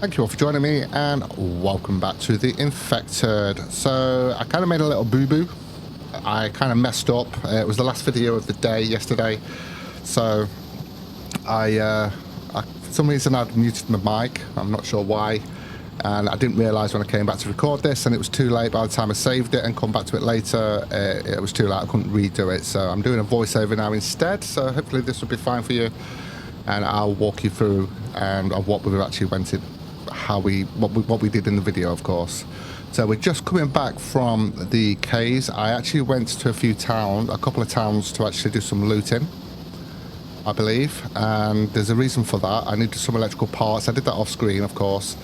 Thank you all for joining me and welcome back to the Infected. So I kind of made a little boo-boo. I kind of messed up. It was the last video of the day yesterday. So for some reason I'd muted my mic. I'm not sure why. And I didn't realise when I came back to record this, and it was too late. By the time I saved it and come back to it later, it was too late. I couldn't redo it. So I'm doing a voiceover now instead. So hopefully this will be fine for you. And I'll walk you through and of what we've actually went in. What we did in the video, of course. So we're just coming back from the caves. I actually went to a couple of towns to actually do some looting, I believe, and there's a reason for that. I needed some electrical parts. I did that off screen, of course,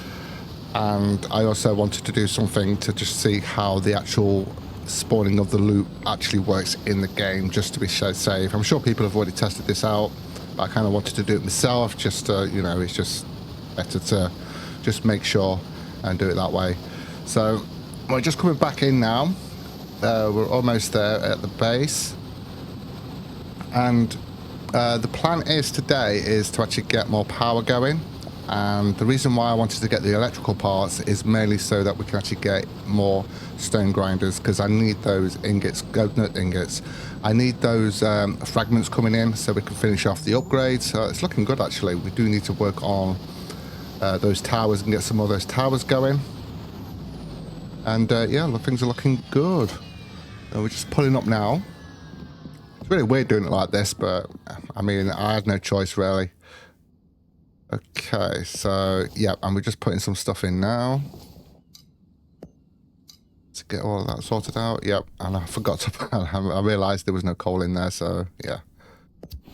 and I also wanted to do something to just see how the actual spawning of the loot actually works in the game, just to be safe. I'm sure people have already tested this out, but I kind of wanted to do it myself, just to, you know, it's just better to just make sure and do it that way. So we're just coming back in now. We're almost there at the base, and the plan is today is to actually get more power going. And the reason why I wanted to get the electrical parts is mainly so that we can actually get more stone grinders, because I need those ingots, nut ingots. I need those fragments coming in so we can finish off the upgrades. So it's looking good, actually. We do need to work on those towers and get some of those towers going. And yeah, things are looking good. We're just pulling up now. It's really weird doing it like this, but I mean, I had no choice really. Okay, so yeah, and we're just putting some stuff in now to get all of that sorted out. Yep, and I forgot to, I realized there was no coal in there, so yeah.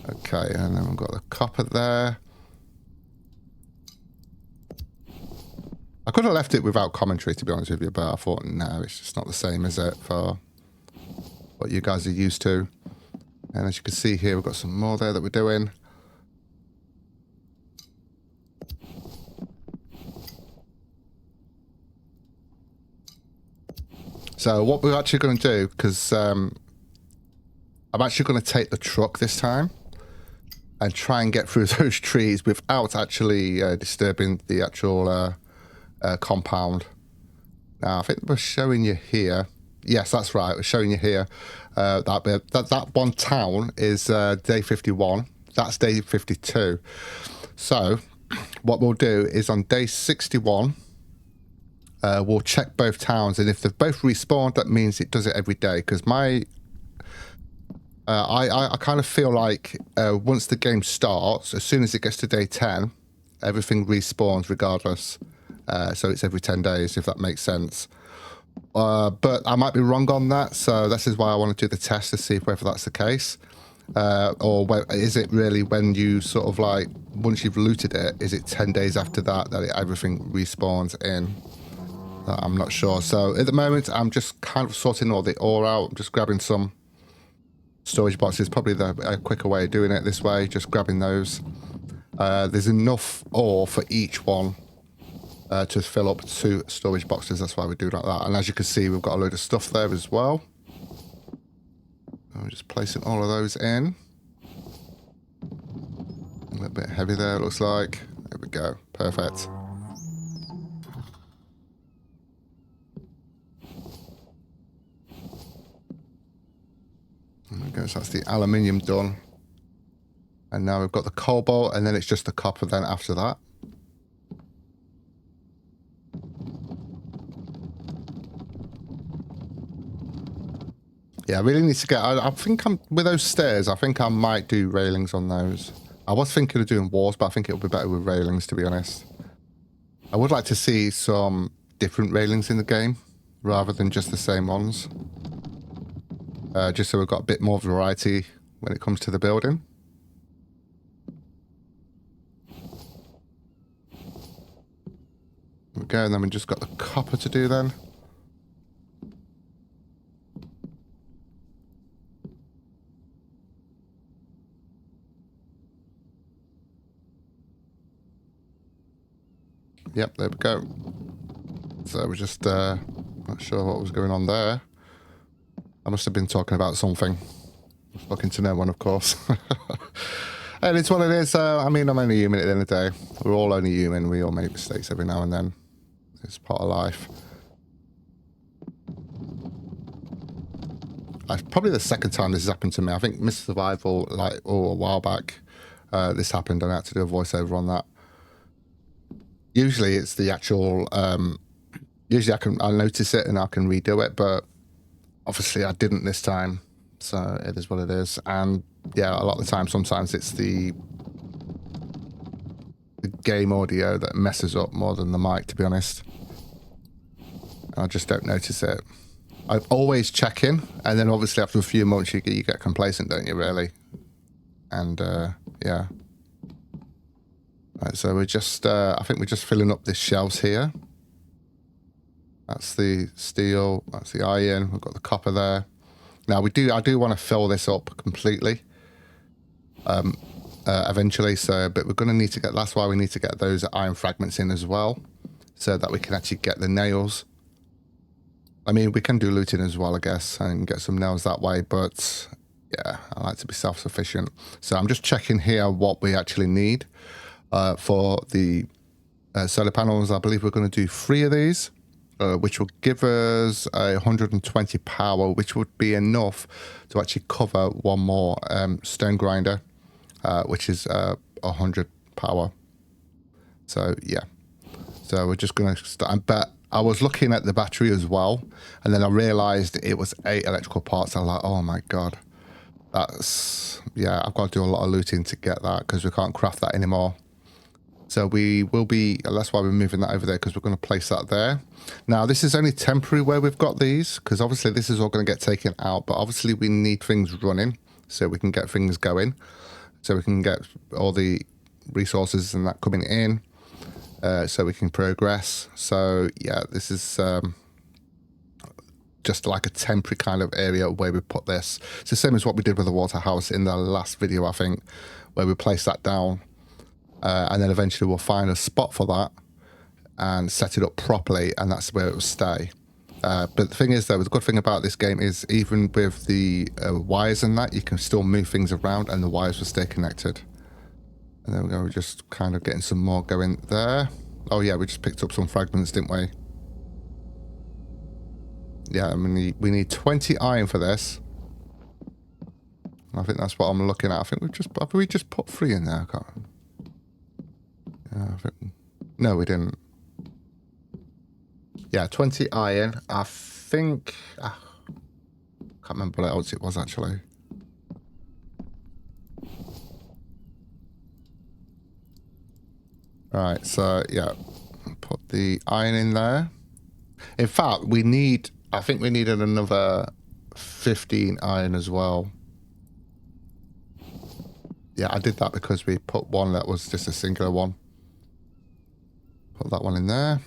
Okay, and then we've got the copper there. I could have left it without commentary, to be honest with you, but I thought, no, it's just not the same, is it, for what you guys are used to. And as you can see here, we've got some more there that we're doing. So what we're actually going to do, because I'm actually going to take the truck this time and try and get through those trees without actually disturbing the actual compound. Now, I think we're showing you here. Yes, that's right. We're showing you here that one town is day 51. That's day 52. So what we'll do is on day 61, we'll check both towns, and if they've both respawned, that means it does it every day. Because I kind of feel like once the game starts, as soon as it gets to day 10, everything respawns regardless. So it's every 10 days, if that makes sense. But I might be wrong on that, so this is why I want to do the test to see whether that's the case. Or is it really when you sort of like, once you've looted it, is it 10 days after that everything respawns in? I'm not sure. So at the moment, I'm just kind of sorting all the ore out. I'm just grabbing some storage boxes, probably a quicker way of doing it this way, just grabbing those. There's enough ore for each one to fill up 2 storage boxes. That's why we do like that. And as you can see, we've got a load of stuff there as well. I'm just placing all of those in. A little bit heavy there, it looks like. There we go. Perfect. There we go. So that's the aluminium done. And now we've got the cobalt, and then it's just the copper then after that. Yeah, I really need to get... I think with those stairs, I think I might do railings on those. I was thinking of doing walls, but I think it'll be better with railings, to be honest. I would like to see some different railings in the game, rather than just the same ones. Just so we've got a bit more variety when it comes to the building. There we go, and then we've just got the copper to do then. Yep, there we go. So we're just not sure what was going on there. I must have been talking about something. Looking to no one, of course. And it's what it is. I mean, I'm only human at the end of the day. We're all only human. We all make mistakes every now and then. It's part of life. Probably the second time this has happened to me. I think Mr. Survival, like, a while back, this happened and I had to do a voiceover on that. Usually it's the actual, usually I notice it and I can redo it, but obviously I didn't this time. So it is what it is. And yeah, a lot of the time, sometimes it's the game audio that messes up more than the mic, to be honest. I just don't notice it. I always check in, and then obviously after a few months you get complacent, don't you, really? And yeah. Right, so we're just, I think we're just filling up this shelves here. That's the steel, that's the iron, we've got the copper there. Now I do want to fill this up completely eventually, so, but we're going to need to get, that's why we need to get those iron fragments in as well, so that we can actually get the nails. I mean, we can do looting as well, I guess, and get some nails that way, but yeah, I like to be self-sufficient. So I'm just checking here what we actually need for the solar panels. I believe we're going to do 3 of these, which will give us 120 power, which would be enough to actually cover one more stone grinder, which is 100 power. So yeah, so we're just going to start. But I was looking at the battery as well, and then I realized it was 8 electrical parts. I was like, oh my god, that's, yeah, I've got to do a lot of looting to get that, because we can't craft that anymore. So we will be, that's why we're moving that over there, because we're going to place that there. Now this is only temporary where we've got these, because obviously this is all going to get taken out, but obviously we need things running so we can get things going, so we can get all the resources and that coming in. So we can progress. So yeah, this is just like a temporary kind of area where we put this. It's the same as what we did with the water house in the last video, I think, where we placed that down. And then eventually we'll find a spot for that and set it up properly, and that's where it will stay. But the thing is, though, the good thing about this game is even with the wires and that, you can still move things around and the wires will stay connected. And there we go, we're just kind of getting some more going there. Oh yeah, we just picked up some fragments, didn't we? Yeah, I mean, we need 20 iron for this. I think that's what I'm looking at. I think we just put 3 in there. I can't. Yeah, I think, no, we didn't. Yeah, 20 iron. I think, can't remember what else it was actually. Right, so yeah, put the iron in there. In fact, I think we needed another 15 iron as well. Yeah, I did that because we put one that was just a singular one. Put that one in there.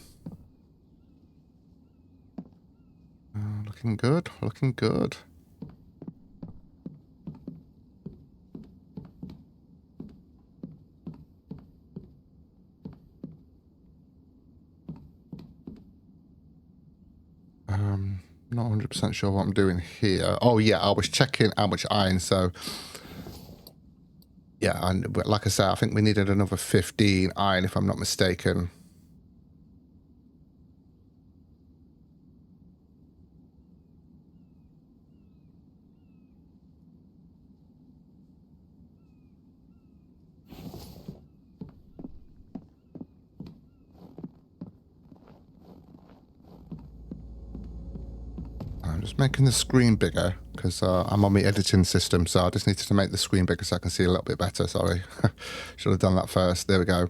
Looking good, looking good. Not 100% sure what I'm doing here. Oh yeah, I was checking how much iron, so yeah, and like I said, I think we needed another 15 iron if I'm not mistaken. I'm just making the screen bigger because I'm on the editing system, so I just needed to make the screen bigger so I can see a little bit better. Sorry, should have done that first. There we go.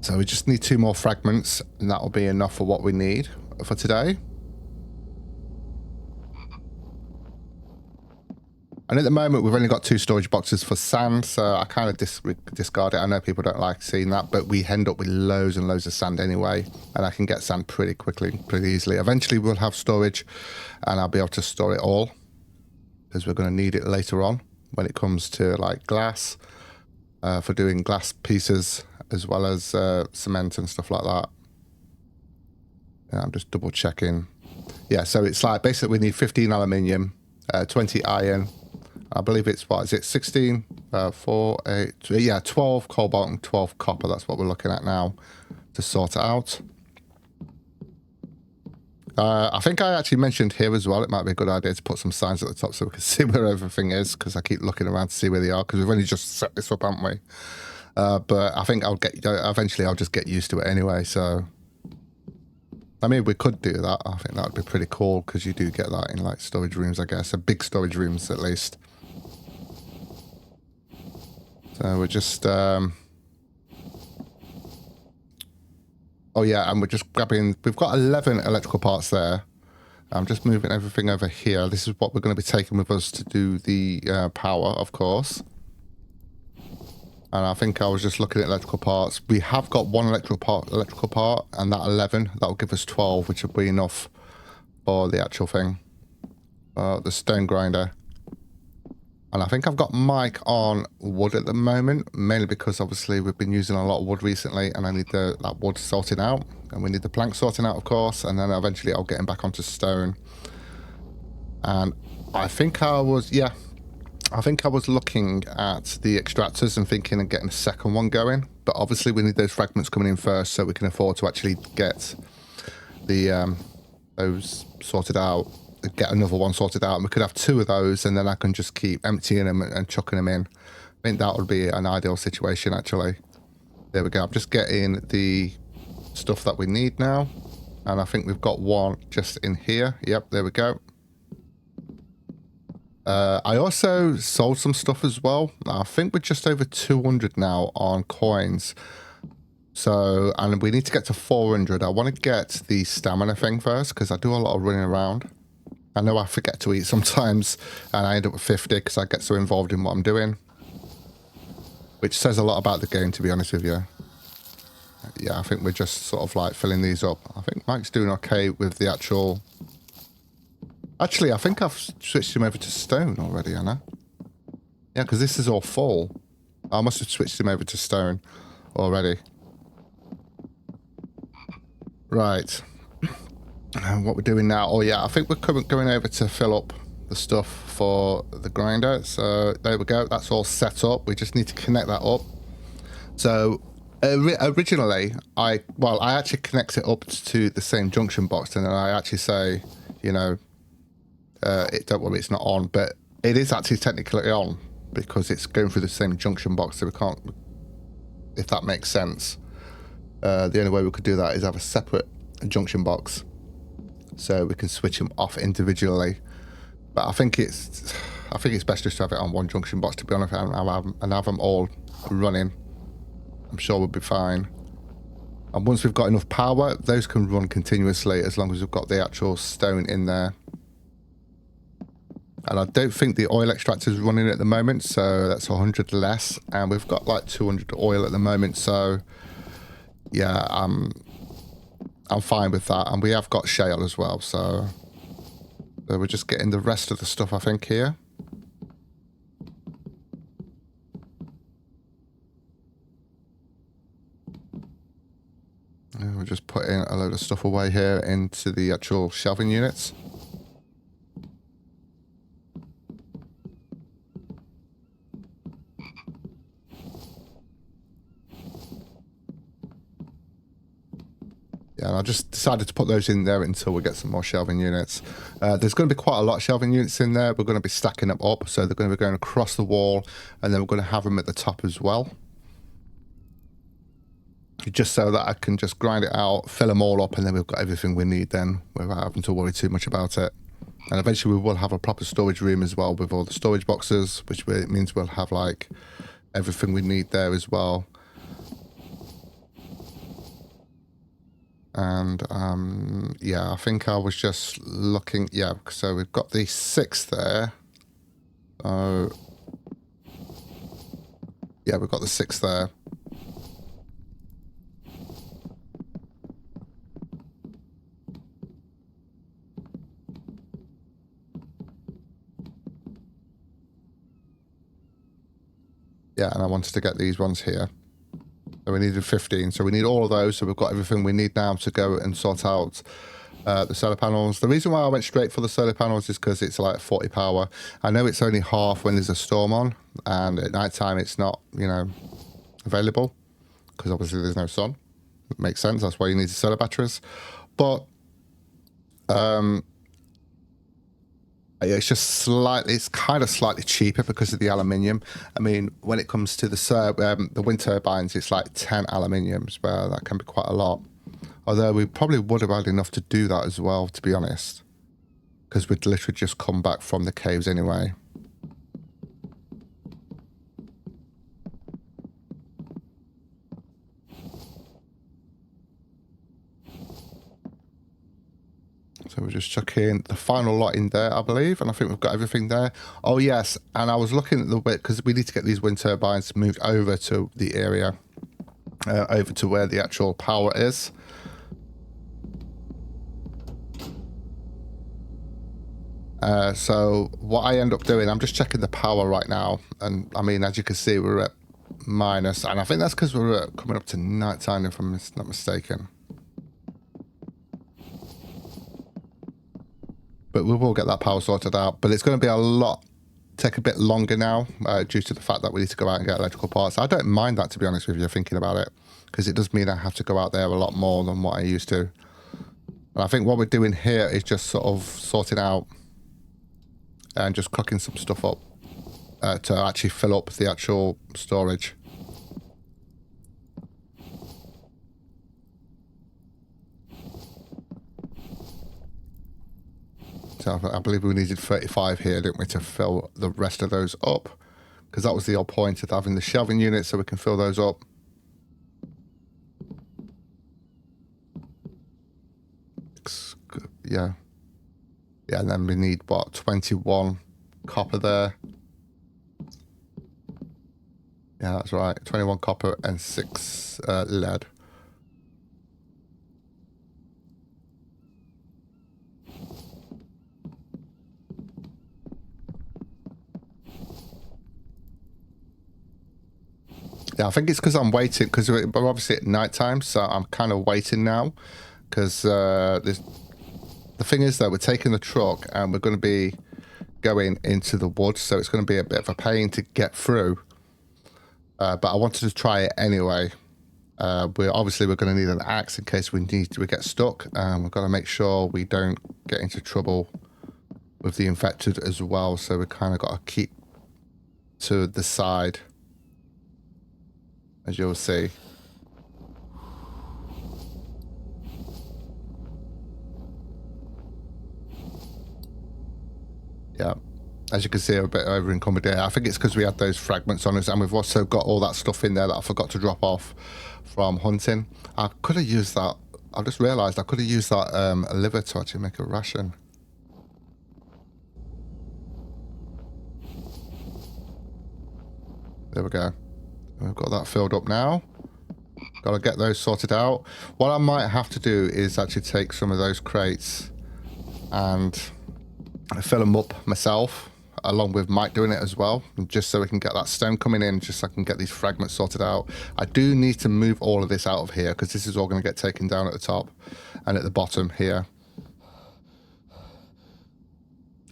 So we just need 2 more fragments, and that will be enough for what we need for today. And at the moment, we've only got 2 storage boxes for sand, so I kind of discard it. I know people don't like seeing that, but we end up with loads and loads of sand anyway, and I can get sand pretty quickly, pretty easily. Eventually, we'll have storage, and I'll be able to store it all, because we're going to need it later on when it comes to like glass, for doing glass pieces, as well as cement and stuff like that. Yeah, I'm just double checking. Yeah, so it's like basically we need 15 aluminium, 20 iron. I believe it's, what is it, 16, 4, 8, yeah, 12 cobalt and 12 copper. That's what we're looking at now to sort it out. I think I actually mentioned here as well, it might be a good idea to put some signs at the top so we can see where everything is, because I keep looking around to see where they are, because we've only just set this up, haven't we? But I think eventually I'll just get used to it anyway, so... I mean, we could do that. I think that would be pretty cool, because you do get that in, like, storage rooms, I guess. Big storage rooms, at least. So we're just... Oh, yeah, and we're just grabbing... We've got 11 electrical parts there. I'm just moving everything over here. This is what we're going to be taking with us to do the power, of course. And I think I was just looking at electrical parts. We have got one electrical part, and that 11, that will give us 12, which will be enough for the actual thing. The stone grinder. And I think I've got Mike on wood at the moment, mainly because obviously we've been using a lot of wood recently, and I need that wood sorted out, and we need the plank sorting out, of course, and then eventually I'll get him back onto stone. And I think I was, yeah, I think I was looking at the extractors and thinking of getting a second one going, but obviously we need those fragments coming in first so we can afford to actually get the those sorted out. Get another one sorted out, and we could have 2 of those, and then I can just keep emptying them and chucking them in. I think that would be an ideal situation, actually. There we go. I'm just getting the stuff that we need now, and I think we've got one just in here. Yep, there we go. I also sold some stuff as well. I think we're just over 200 now on coins. So, and we need to get to 400. I want to get the stamina thing first, because I do a lot of running around. I know I forget to eat sometimes, and I end up with 50 because I get so involved in what I'm doing. Which says a lot about the game, to be honest with you. Yeah, I think we're just sort of like filling these up. I think Mike's doing okay with the actual... Actually, I think I've switched him over to stone already, Anna. Yeah, because this is all full. I must have switched him over to stone already. Right. And what we're doing now, oh yeah, I think we're going over to fill up the stuff for the grinder. So there we go, that's all set up. We just need to connect that up. So originally, I actually connect it up to the same junction box, and then I actually say, you know, don't worry, it's not on, but it is actually technically on because it's going through the same junction box, so we can't, if that makes sense. The only way we could do that is have a separate junction box, so we can switch them off individually. But I think it's best just to have it on one junction box, to be honest, and have them all running. I'm sure we'll be fine. And once we've got enough power, those can run continuously as long as we've got the actual stone in there. And I don't think the oil extractor is running at the moment, so that's 100 less. And we've got like 200 oil at the moment, so yeah, I'm fine with that. And we have got shale as well, so we're just getting the rest of the stuff, I think, here. And we're just putting a load of stuff away here into the actual shelving units. Yeah, and I just decided to put those in there until we get some more shelving units. There's going to be quite a lot of shelving units in there. We're going to be stacking them up, so they're going to be going across the wall, and then we're going to have them at the top as well. Just so that I can just grind it out, fill them all up, and then we've got everything we need then, without having to worry too much about it. And eventually we will have a proper storage room as well, with all the storage boxes, which means we'll have like everything we need there as well. And yeah, I think I was just looking, yeah, so we've got the 6 there. So yeah, we've got the 6 there. Yeah, and I wanted to get these ones here. So we needed 15, so we need all of those, so we've got everything we need now to go and sort out the solar panels. The reason why I went straight for the solar panels is because it's like 40 power. I know it's only half when there's a storm on, and at night time it's not, you know, available because obviously there's no sun. It makes sense. That's why you need the solar batteries. But it's just slightly, it's kind of slightly cheaper because of the aluminium. I mean, when it comes to the wind turbines, it's like 10 aluminiums, but that can be quite a lot. Although we probably would have had enough to do that as well, to be honest, because we'd literally just come back from the caves anyway. So we're just chucking the final lot in there, I believe, and I think we've got everything there. Oh yes, and I was looking at the bit because we need to get these wind turbines moved over to the area, over to where the actual power is. So what I end up doing, I'm just checking the power right now, and I mean, as you can see, we're at minus, and I think that's because we're coming up to night time, if I'm not mistaken. But we will get that power sorted out. But it's going to be take a bit longer now due to the fact that we need to go out and get electrical parts. I don't mind that, to be honest with you, thinking about it, because it does mean I have to go out there a lot more than what I used to. And I think what we're doing here is just sort of sorting out and just cooking some stuff up to actually fill up the actual storage. So I believe we needed 35 here, didn't we, to fill the rest of those up? Because that was the whole point of having the shelving unit, so we can fill those up. Yeah. Yeah, and then we need, what, 21 copper there. Yeah, that's right. 21 copper and 6 lead. Yeah, I think it's because I'm waiting, because we're obviously at night time, so I'm kind of waiting now, because the thing is that we're taking the truck and we're going to be going into the woods, so it's going to be a bit of a pain to get through, but I wanted to try it anyway. We're going to need an axe in case we get stuck, and we've got to make sure we don't get into trouble with the infected as well, so we kind of got to keep to the side, as you'll see. Yeah, as you can see, a bit over encumbered there. I think it's because we had those fragments on us, and we've also got all that stuff in there that I forgot to drop off from hunting. I could have used that. I just realised I could have used that liver to actually make a ration. There we go. We've got that filled up now. Got to get those sorted out. What I might have to do is actually take some of those crates and fill them up myself, along with Mike doing it as well, just so we can get that stone coming in, just so I can get these fragments sorted out. I do need to move all of this out of here, because this is all going to get taken down at the top and at the bottom here.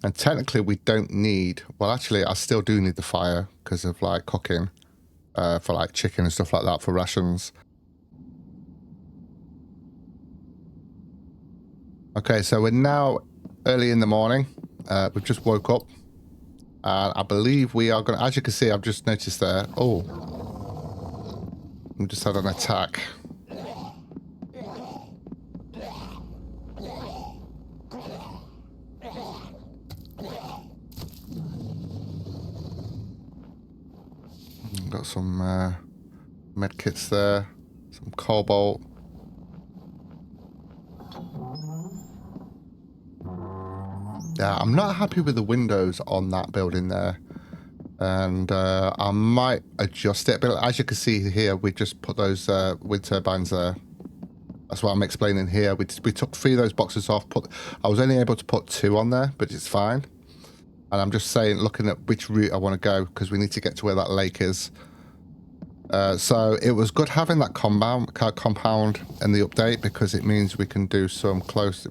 And technically we don't need, well actually I still do need the fire because of like cooking for like chicken and stuff like that for rations. Okay, so we're now early in the morning. We've just woke up. And I believe we are going to, as you can see, I've just noticed there. Oh, we just had an attack. Got some med kits there, some cobalt. Yeah, I'm not happy with the windows on that building there, and I might adjust it. But as you can see here, we just put those wind turbines there. That's what I'm explaining here. We took 3 of those boxes off. I was only able to put 2 on there, but it's fine. And I'm just saying, looking at which route I want to go, because we need to get to where that lake is. So it was good having that compound in the update, because it means we can do some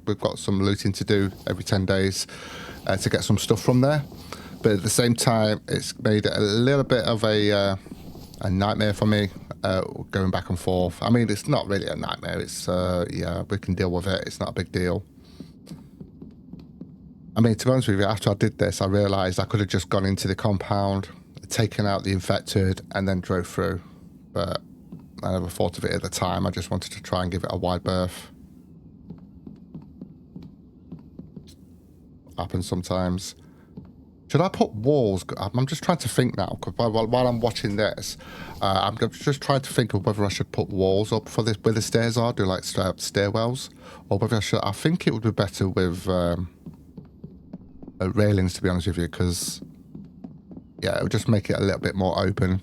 we've got some looting to do every 10 days to get some stuff from there. But at the same time, it's made it a little bit of a nightmare for me, going back and forth. I mean, it's not really a nightmare. It's, yeah, we can deal with it. It's not a big deal. I mean, to be honest with you, after I did this, I realised I could have just gone into the compound, taken out the infected, and then drove through. But I never thought of it at the time. I just wanted to try and give it a wide berth. Happens sometimes. Should I put walls? I'm just trying to think now, because while I'm watching this, I'm just trying to think of whether I should put walls up for this, where the stairs are, do like stairwells, or whether I should. I think it would be better with railings, to be honest with you, because yeah, it would just make it a little bit more open.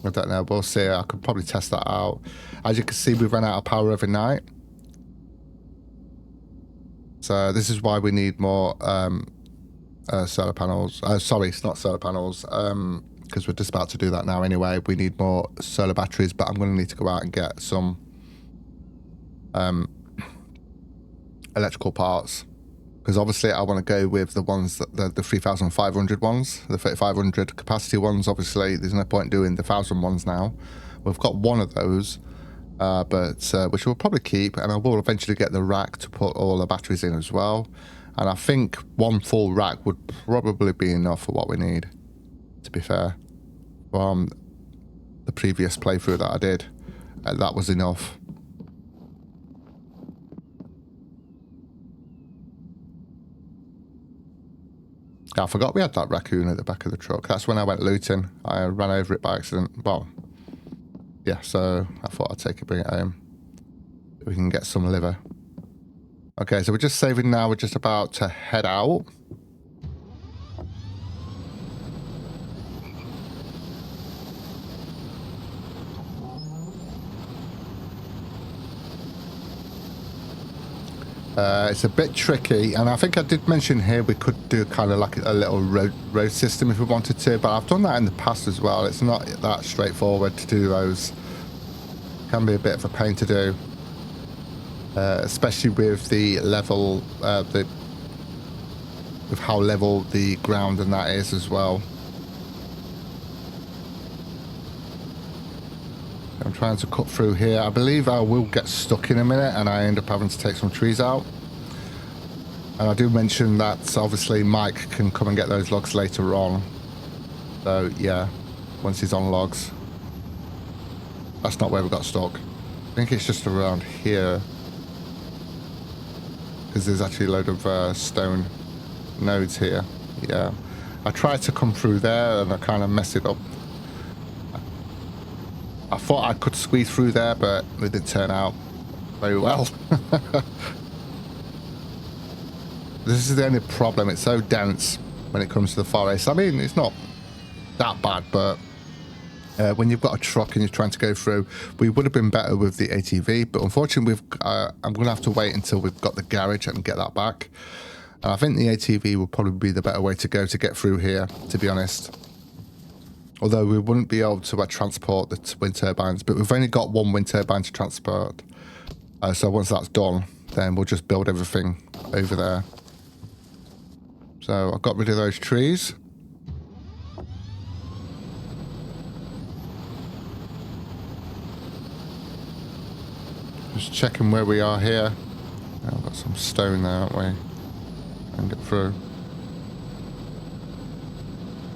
I don't know, we'll see. I could probably test that out. As you can see, we run out of power every night, so this is why we need more solar panels. Sorry, it's not solar panels, because we're just about to do that now anyway. We need more solar batteries, but I'm going to need to go out and get some electrical parts, because obviously I want to go with the ones that the 3,500 ones, the 3,500 capacity ones. Obviously there's no point doing the 1,000 ones now. We've got one of those, but which we'll probably keep, and I will eventually get the rack to put all the batteries in as well. And I think one full rack would probably be enough for what we need, to be fair. From the previous playthrough that I did, that was enough. I forgot we had that raccoon at the back of the truck. That's when I went looting. I ran over it by accident. Well, yeah, so I thought I'd take it, bring it home. We can get some liver. Okay, so we're just saving now. We're just about to head out. It's a bit tricky, and I think I did mention here we could do kind of like a little road system if we wanted to, but I've done that in the past as well. It's not that straightforward to do those. Can be a bit of a pain to do, especially with the level, with how level the ground and that is as well. I'm trying to cut through here. I believe I will get stuck in a minute and I end up having to take some trees out. And I do mention that obviously Mike can come and get those logs later on. So yeah, once he's on logs. That's not where we got stuck. I think it's just around here, because there's actually a load of stone nodes here. Yeah, I tried to come through there and I kind of messed it up. I thought I could squeeze through there, but it didn't turn out very well. This is the only problem. It's so dense when it comes to the forest. I mean, it's not that bad, but when you've got a truck and you're trying to go through, we would have been better with the ATV, but unfortunately I'm going to have to wait until we've got the garage and get that back. And I think the ATV will probably be the better way to go to get through here, to be honest. Although we wouldn't be able to transport the wind turbines, but we've only got one wind turbine to transport. So once that's done, then we'll just build everything over there. So I got rid of those trees. Just checking where we are here. Oh, we've got some stone there, haven't we? And get through.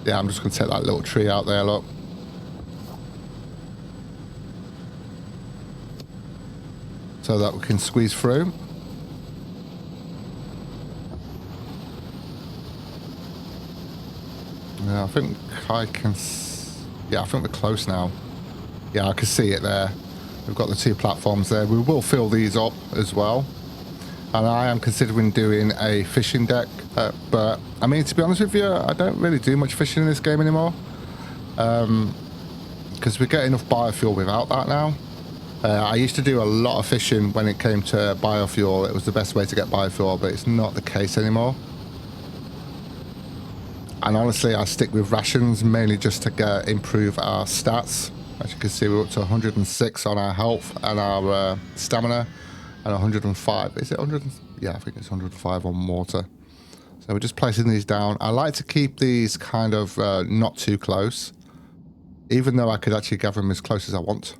Yeah, I'm just going to take that little tree out there, look. So that we can squeeze through. Yeah, I think I can... Yeah, I think we're close now. Yeah, I can see it there. We've got the two platforms there. We will fill these up as well. And I am considering doing a fishing deck, but I mean, to be honest with you, I don't really do much fishing in this game anymore, because we get enough biofuel without that now. I used to do a lot of fishing when it came to biofuel. It was the best way to get biofuel, but it's not the case anymore. And honestly, I stick with rations mainly just to improve our stats. As you can see, we're up to 106 on our health and our stamina, and 105. Is it 100? Yeah, I think it's 105 on water. So we're just placing these down. I like to keep these kind of not too close, even though I could actually gather them as close as I want.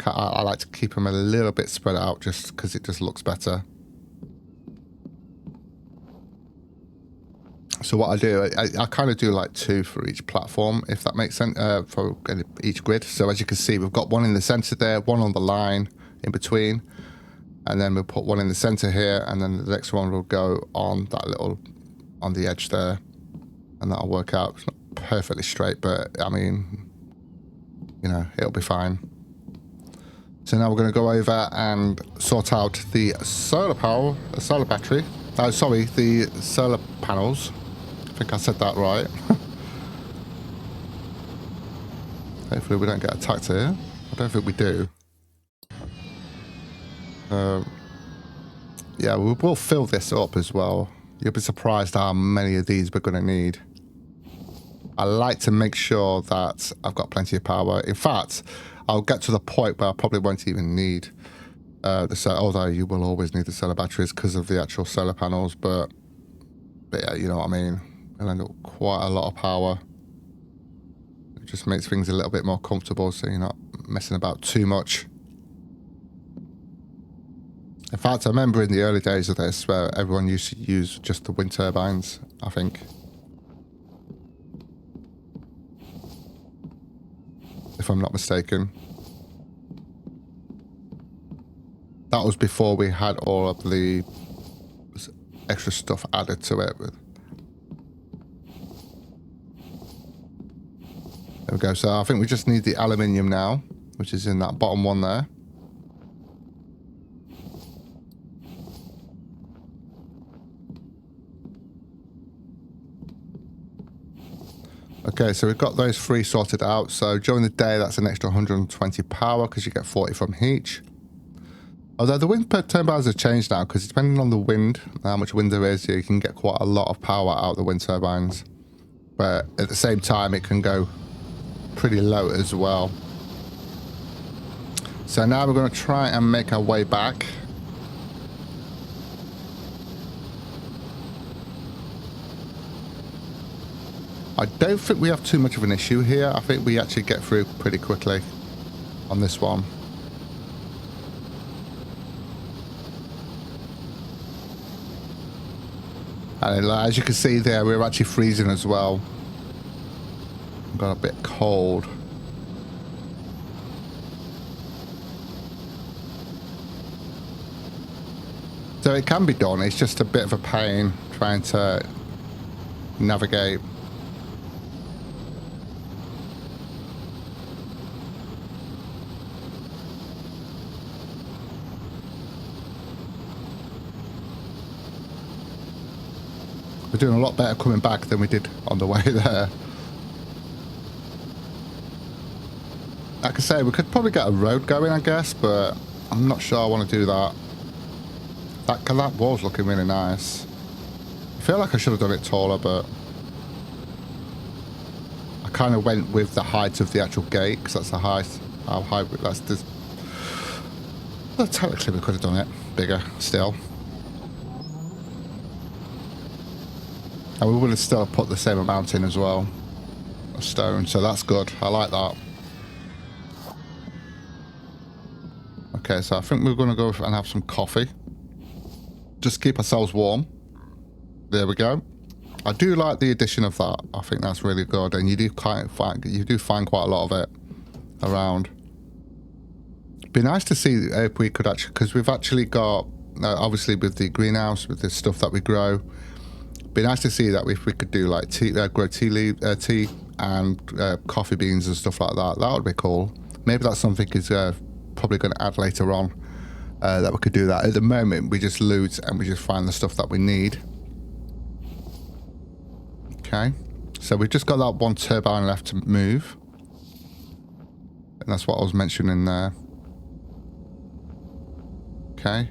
I like to keep them a little bit spread out just because it just looks better. So what I do, I kind of do like 2 for each platform, if that makes sense, for each grid. So as you can see, we've got one in the center there, one on the line in between, and then we'll put one in the center here, and then the next one will go on that little, on the edge there, and that'll work out. It's not perfectly straight, but I mean, you know, it'll be fine. So now we're going to go over and sort out the solar power, the solar battery. Oh, sorry, the solar panels. I think I said that right. Hopefully we don't get attacked here. I don't think we do. Yeah, we'll fill this up as well. You'll be surprised how many of these we're going to need. I like to make sure that I've got plenty of power. In fact, I'll get to the point where I probably won't even need the solar, although you will always need the solar batteries because of the actual solar panels, but yeah, you know what I mean. It'll end up quite a lot of power. It just makes things a little bit more comfortable so you're not messing about too much. In fact, I remember in the early days of this where everyone used to use just the wind turbines, I think. If I'm not mistaken. That was before we had all of the extra stuff added to it. There we go. So I think we just need the aluminium now, which is in that bottom one there. Okay, so we've got those 3 sorted out. So during the day, that's an extra 120 power because you get 40 from each. Although the wind turbines have changed now because depending on the wind, how much wind there is, you can get quite a lot of power out of the wind turbines. But at the same time, it can go pretty low as well. So now we're going to try and make our way back. I don't think we have too much of an issue here. I think we actually get through pretty quickly on this one. And as you can see there, we're actually freezing as well. Got a bit cold. So it can be done. It's just a bit of a pain trying to navigate. We're doing a lot better coming back than we did on the way there. Like I say, we could probably get a road going, I guess, but I'm not sure I want to do that. That wall's looking really nice. I feel like I should have done it taller, but I kind of went with the height of the actual gate because that's the height. How high? That's this. Well, technically, we could have done it bigger still. And we would have still put the same amount in as well of stone, so that's good. I like that. Okay, so I think we're going to go and have some coffee. Just keep ourselves warm. There we go. I do like the addition of that. I think that's really good, and you do find quite a lot of it around. Be nice to see if we could actually, because we've actually got obviously with the greenhouse, with the stuff that we grow. Be nice to see that if we could do like grow tea and coffee beans and stuff like that. That would be cool. Maybe that's something is probably going to add later on that we could do that. At the moment, we just loot and we just find the stuff that we need. Okay, so we've just got that one turbine left to move, and that's what I was mentioning there. Okay.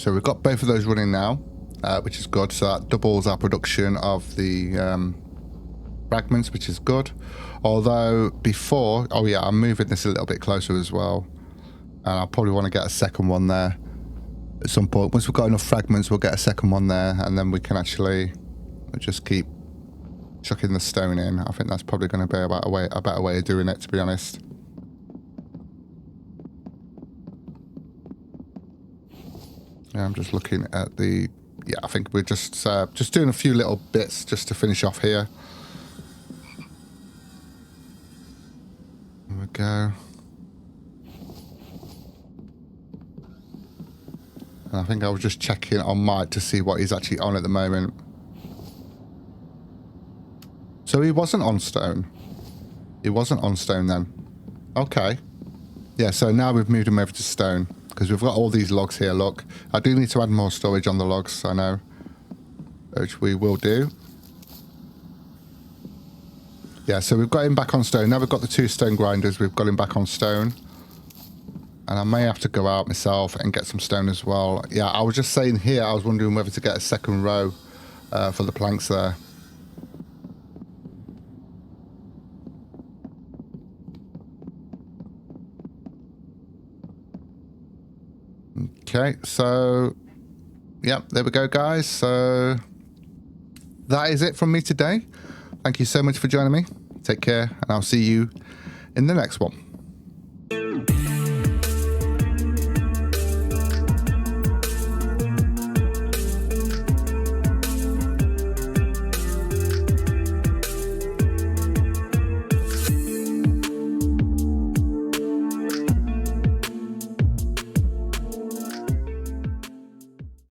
So we've got both of those running now, which is good. So that doubles our production of the fragments, which is good. Although before, oh yeah, I'm moving this a little bit closer as well. And I'll probably want to get a second one there at some point. Once we've got enough fragments, we'll get a second one there, and then we can actually just keep chucking the stone in. I think that's probably going to be a better way of doing it, to be honest. Yeah, I'm just looking at the... Yeah, I think we're just doing a few little bits just to finish off here. There we go. And I think I was just checking on Mike to see what he's actually on at the moment. So he wasn't on stone. He wasn't on stone then. Okay. Yeah, so now we've moved him over to stone. Because we've got all these logs here, look. I do need to add more storage on the logs, I know. Which we will do. Yeah, so we've got him back on stone. Now we've got the 2 stone grinders, we've got him back on stone. And I may have to go out myself and get some stone as well. Yeah, I was just saying here, I was wondering whether to get a second row for the planks there. Okay, so yeah, there we go, guys. So that is it from me today. Thank you so much for joining me. Take care, and I'll see you in the next one.